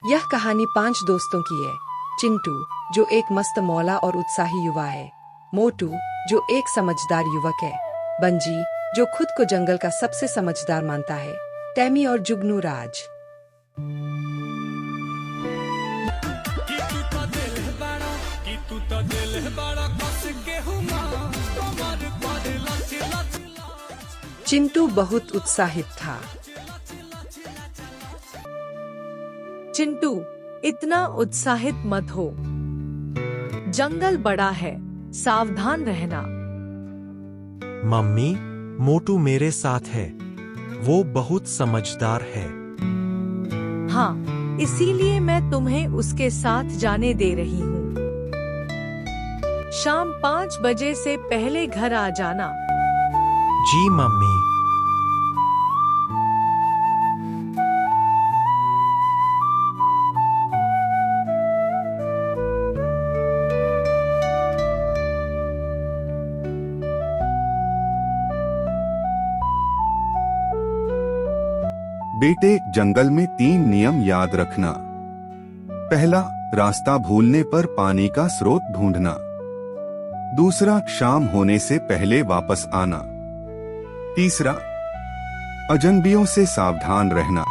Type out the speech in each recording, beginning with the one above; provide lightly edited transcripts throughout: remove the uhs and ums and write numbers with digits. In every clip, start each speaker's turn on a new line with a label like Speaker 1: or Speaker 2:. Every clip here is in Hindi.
Speaker 1: यह कहानी 5 दोस्तों की है। चिंटू, जो एक मस्त मौला और उत्साही युवा है। मोटू, जो एक समझदार युवक है। बंजी, जो खुद को जंगल का सबसे समझदार मानता है। टैमी और जुगनू राज। चिंटू बहुत उत्साहित था।
Speaker 2: चिंटू, इतना उत्साहित मत हो। जंगल बड़ा है, सावधान रहना।
Speaker 3: मम्मी, मोटू मेरे साथ है। वो बहुत समझदार है।
Speaker 2: हाँ, इसीलिए मैं तुम्हें उसके साथ जाने दे रही हूँ। शाम 5 बजे से पहले घर आ जाना।
Speaker 3: जी मम्मी।
Speaker 4: बेटे, जंगल में 3 नियम याद रखना। पहला, रास्ता भूलने पर पानी का स्रोत ढूंढना। दूसरा, शाम होने से पहले वापस आना। तीसरा, अजनबियों से सावधान रहना।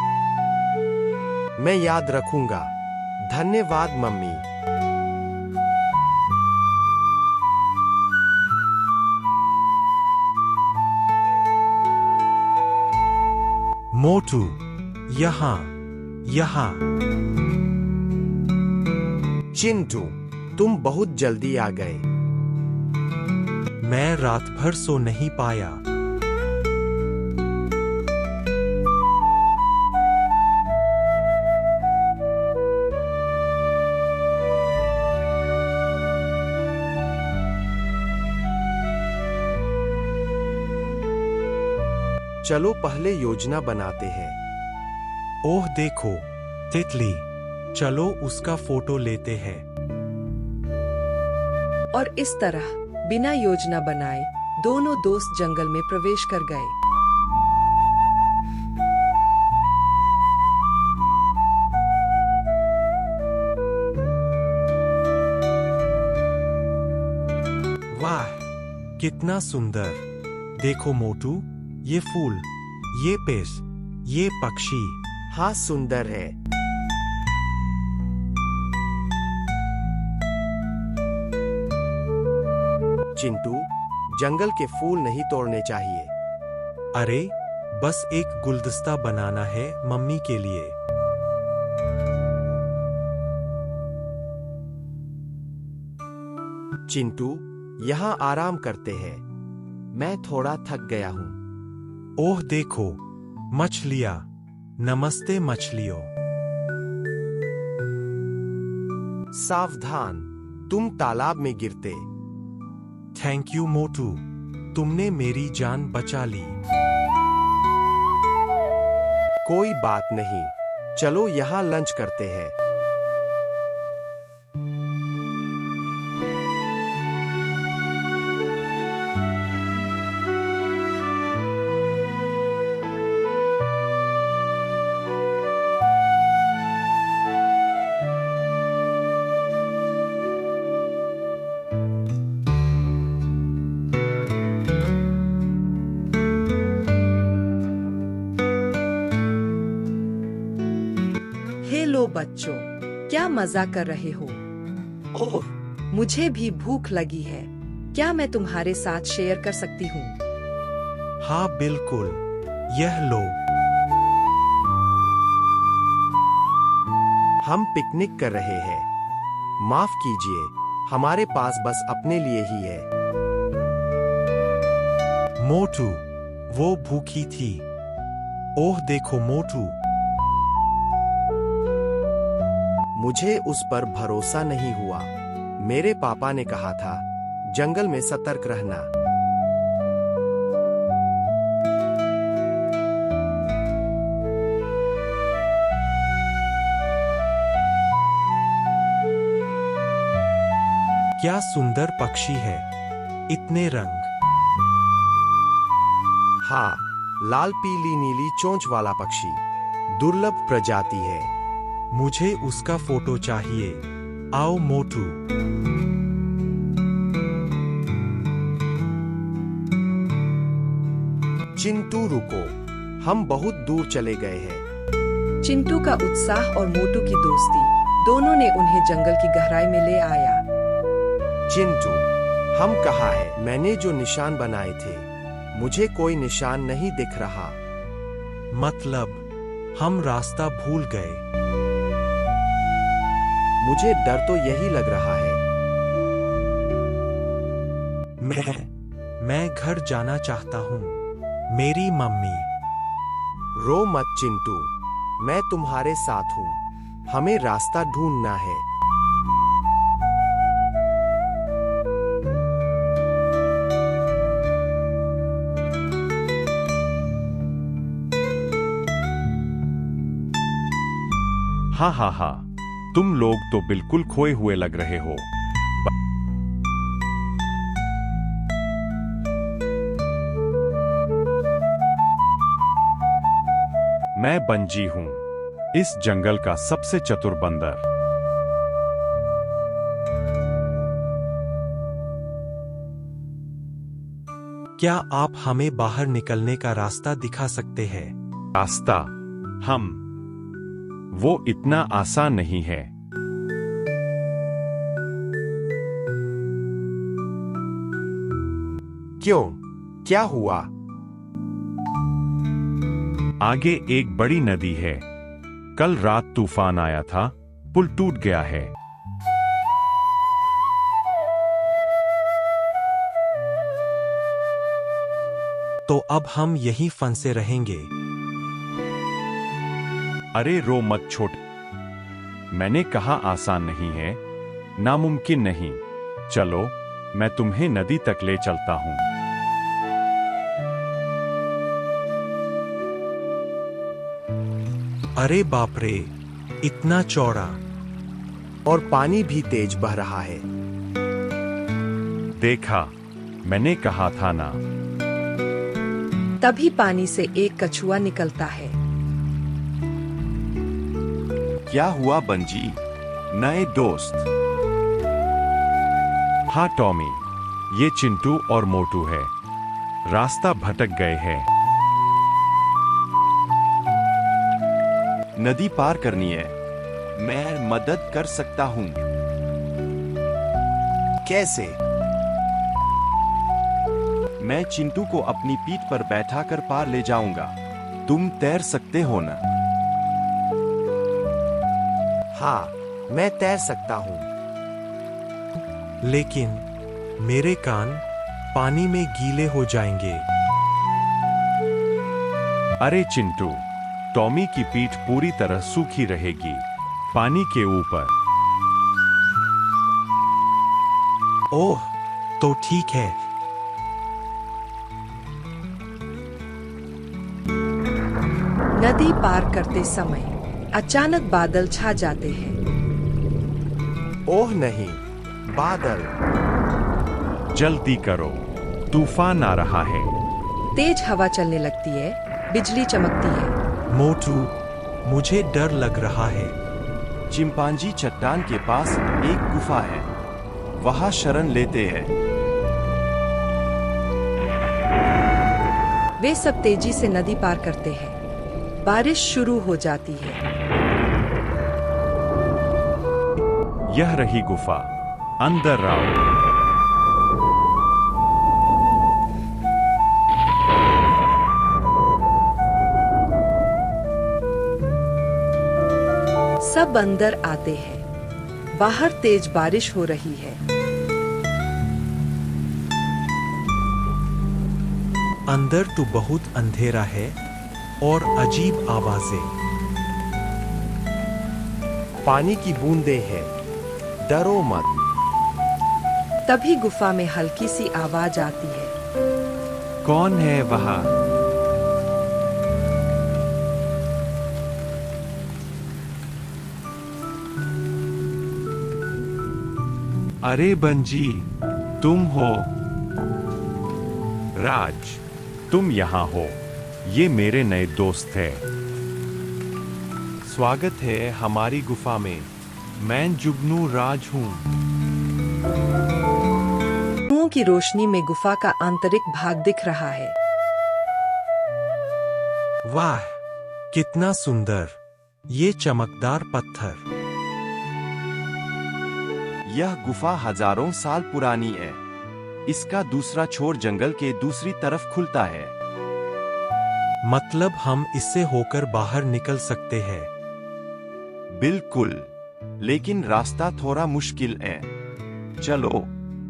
Speaker 3: मैं याद रखूंगा। धन्यवाद मम्मी। मोटू, यहाँ यहाँ। चिंटू, तुम बहुत जल्दी आ गए। मैं रात भर सो नहीं पाया। चलो पहले योजना बनाते हैं। ओह देखो, तितली। चलो उसका फोटो लेते हैं।
Speaker 1: और इस तरह बिना योजना बनाए दोनों दोस्त जंगल में प्रवेश कर गए।
Speaker 3: वाह, कितना सुंदर। देखो मोटू, ये फूल, ये पेड़, ये पक्षी। हाँ, सुंदर है। चिंटू, जंगल के फूल नहीं तोड़ने चाहिए। अरे, बस एक गुलदस्ता बनाना है मम्मी के लिए। चिंटू, यहाँ आराम करते हैं। मैं थोड़ा थक गया हूँ। ओह देखो, मछलियाँ। नमस्ते मछलियों। सावधान, तुम तालाब में गिरते। थैंक यू मोटू, तुमने मेरी जान बचा ली। कोई बात नहीं। चलो यहाँ लंच करते हैं।
Speaker 1: हेलो बच्चों, क्या मजा कर रहे हो? ओह, मुझे भी भूख लगी है। क्या मैं तुम्हारे साथ शेयर कर सकती हूँ?
Speaker 3: हाँ बिल्कुल, यह लो। हम पिकनिक कर रहे हैं। माफ कीजिए, हमारे पास बस अपने लिए ही है। मोटू, वो भूखी थी। ओह देखो मोटू। मुझे उस पर भरोसा नहीं हुआ। मेरे पापा ने कहा था, जंगल में सतर्क रहना। क्या सुंदर पक्षी है, इतने रंग। हाँ, लाल पीली नीली चोंच वाला पक्षी दुर्लभ प्रजाति है। मुझे उसका फोटो चाहिए। आओ मोटू। चिंटू रुको, हम बहुत दूर चले गए हैं।
Speaker 1: चिंटू का उत्साह और मोटू की दोस्ती दोनों ने उन्हें जंगल की गहराई में ले आया।
Speaker 3: चिंटू, हम कहाँ हैं? मैंने जो निशान बनाए थे, मुझे कोई निशान नहीं दिख रहा। मतलब हम रास्ता भूल गए। मुझे डर तो यही लग रहा है। मैं घर जाना चाहता हूँ। मेरी मम्मी। रो मत चिंटू, मैं तुम्हारे साथ हूँ। हमें रास्ता ढूंढना है।
Speaker 5: हाँ हाँ हाँ, तुम लोग तो बिल्कुल खोए हुए लग रहे हो। मैं बंजी हूं, इस जंगल का सबसे चतुर बंदर।
Speaker 3: क्या आप हमें बाहर निकलने का रास्ता दिखा सकते हैं?
Speaker 5: रास्ता? वो इतना आसान नहीं है।
Speaker 3: क्यों? क्या हुआ?
Speaker 5: आगे एक बड़ी नदी है। कल रात तूफान आया था, पुल टूट गया है।
Speaker 3: तो अब हम यहीं फंसे रहेंगे।
Speaker 5: अरे रो मत छोटे, मैंने कहा आसान नहीं है, नामुमकिन नहीं। चलो, मैं तुम्हें नदी तक ले चलता हूं।
Speaker 3: अरे बाप रे, इतना चौड़ा! और पानी भी तेज बह रहा है।
Speaker 5: देखा, मैंने कहा था ना।
Speaker 1: तभी पानी से एक कछुआ निकलता है।
Speaker 4: क्या हुआ बंजी, नए दोस्त?
Speaker 5: हाँ टॉमी, ये चिंटू और मोटू है। रास्ता भटक गए हैं।
Speaker 4: नदी पार करनी है, मैं मदद कर सकता हूँ।
Speaker 3: कैसे?
Speaker 4: मैं चिंटू को अपनी पीठ पर बैठाकर पार ले जाऊंगा। तुम तैर सकते हो ना?
Speaker 3: हाँ, मैं तैर सकता हूँ। लेकिन मेरे कान पानी में गीले हो जाएंगे।
Speaker 5: अरे चिंटू, टॉमी की पीठ पूरी तरह सूखी रहेगी, पानी के ऊपर।
Speaker 3: ओह, तो ठीक है।
Speaker 1: नदी पार करते समय अचानक बादल छा जाते हैं।
Speaker 3: ओह नहीं, बादल!
Speaker 5: जल्दी करो, तूफान आ रहा है।
Speaker 1: तेज हवा चलने लगती है, बिजली चमकती है।
Speaker 3: मोटू, मुझे डर लग रहा है।
Speaker 4: चिंपांजी चट्टान के पास एक गुफा है, वहां शरण लेते हैं।
Speaker 1: वे सब तेजी से नदी पार करते हैं। बारिश शुरू हो जाती है।
Speaker 5: यह रही गुफा, अंदर आओ।
Speaker 1: सब अंदर आते हैं। बाहर तेज बारिश हो रही है।
Speaker 3: अंदर तो बहुत अंधेरा है और अजीब आवाजें। पानी की बूंदें हैं। डरो मत।
Speaker 1: तभी गुफा में हल्की सी आवाज आती है।
Speaker 5: कौन है वहां? अरे बंजी, तुम हो? राज, तुम यहां हो। ये मेरे नए दोस्त हैं।
Speaker 3: स्वागत है हमारी गुफा में। मैं जुगनू राज हूँ।
Speaker 1: धुओं की रोशनी में गुफा का आंतरिक भाग दिख रहा है।
Speaker 3: वाह, कितना सुंदर! ये चमकदार पत्थर।
Speaker 5: यह गुफा हजारों साल पुरानी है। इसका दूसरा छोर जंगल के दूसरी तरफ खुलता है।
Speaker 3: मतलब हम इससे होकर बाहर निकल सकते हैं?
Speaker 5: बिल्कुल, लेकिन रास्ता थोड़ा मुश्किल है। चलो,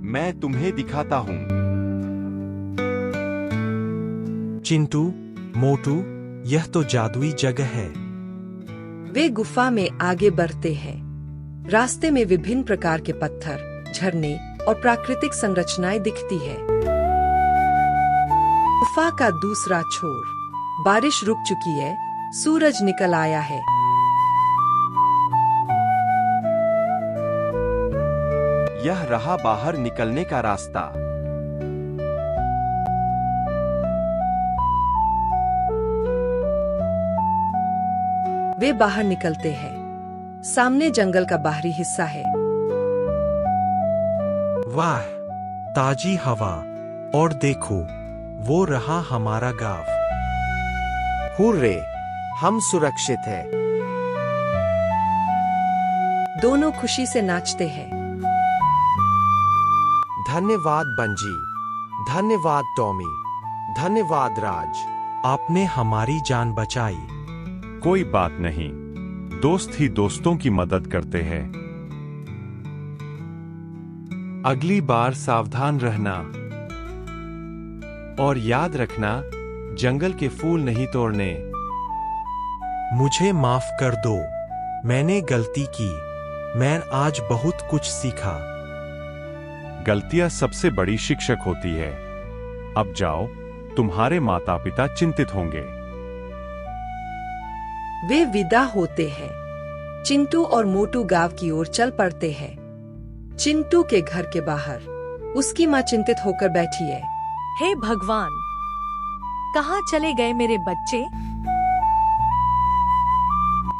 Speaker 5: मैं तुम्हें दिखाता हूँ।
Speaker 3: चिंटू, मोटू, यह तो जादुई जगह है।
Speaker 1: वे गुफा में आगे बढ़ते हैं। रास्ते में विभिन्न प्रकार के पत्थर, झरने और प्राकृतिक संरचनाएं दिखती है। गुफा का दूसरा छोर। बारिश रुक चुकी है, सूरज निकल आया है।
Speaker 5: यह रहा बाहर निकलने का रास्ता।
Speaker 1: वे बाहर निकलते हैं। सामने जंगल का बाहरी हिस्सा है।
Speaker 3: वाह, ताजी हवा! और देखो, वो रहा हमारा गांव। हुर्रे, हम सुरक्षित हैं।
Speaker 1: दोनों खुशी से नाचते हैं।
Speaker 3: धन्यवाद बंजी, धन्यवाद टॉमी, धन्यवाद राज। आपने हमारी जान बचाई।
Speaker 5: कोई बात नहीं, दोस्त ही दोस्तों की मदद करते हैं।
Speaker 3: अगली बार सावधान रहना। और याद रखना, जंगल के फूल नहीं तोड़ने। मुझे माफ कर दो, मैंने गलती की। मैं आज बहुत कुछ सीखा।
Speaker 5: गलतियां सबसे बड़ी शिक्षक होती है। अब जाओ, तुम्हारे माता पिता चिंतित होंगे।
Speaker 1: वे विदा होते हैं। चिंटू और मोटू गांव की ओर चल पड़ते हैं। चिंटू के घर के बाहर उसकी माँ चिंतित होकर बैठी है।
Speaker 2: हे भगवान, कहाँ चले गए मेरे बच्चे?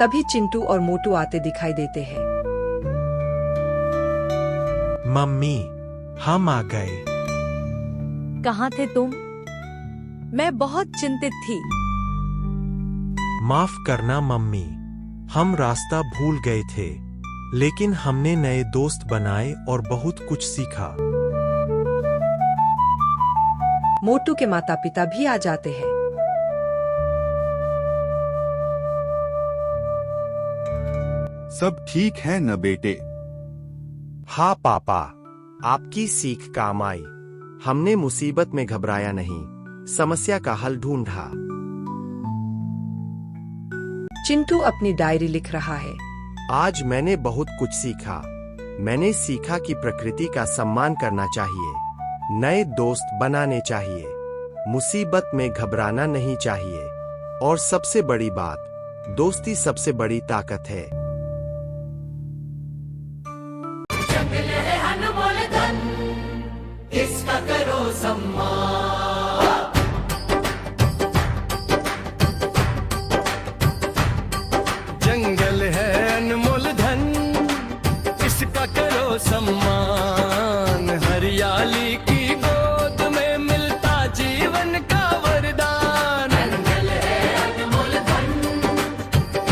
Speaker 1: तभी चिंटू और मोटू आते दिखाई देते हैं।
Speaker 3: मम्मी, हम आ गए।
Speaker 2: कहाँ थे तुम? मैं बहुत चिंतित थी।
Speaker 3: माफ करना मम्मी, हम रास्ता भूल गए थे, लेकिन हमने नए दोस्त बनाए और बहुत कुछ सीखा।
Speaker 1: मोटू के माता पिता भी आ जाते हैं।
Speaker 4: सब ठीक है न बेटे?
Speaker 3: हाँ पापा, आपकी सीख काम आई। हमने मुसीबत में घबराया नहीं, समस्या का हल ढूंढा।
Speaker 1: चिंटू अपनी डायरी लिख रहा है।
Speaker 3: आज मैंने बहुत कुछ सीखा। मैंने सीखा कि प्रकृति का सम्मान करना चाहिए, नए दोस्त बनाने चाहिए, मुसीबत में घबराना नहीं चाहिए, और सबसे बड़ी बात, दोस्ती सबसे बड़ी ताकत है।
Speaker 6: जंगल है अनमोल धन, इसका करो सम्मान। जंगल है अनमोल धन, इसका करो सम्मान। हरियाली की गोद में मिलता जीवन का वरदान। जंगल है अनमोल धन,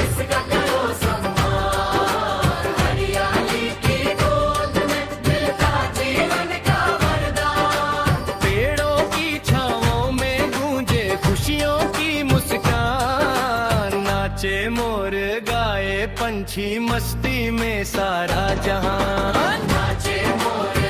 Speaker 6: इसका करो सम्मान। हरियाली की गोद में मिलता जीवन का वरदान। पेड़ों की छांवों में गूंजे खुशियों की मुस्कान। नाचे मोर गाए पंछी, मस्ती में सारा जहां। नाचे मोर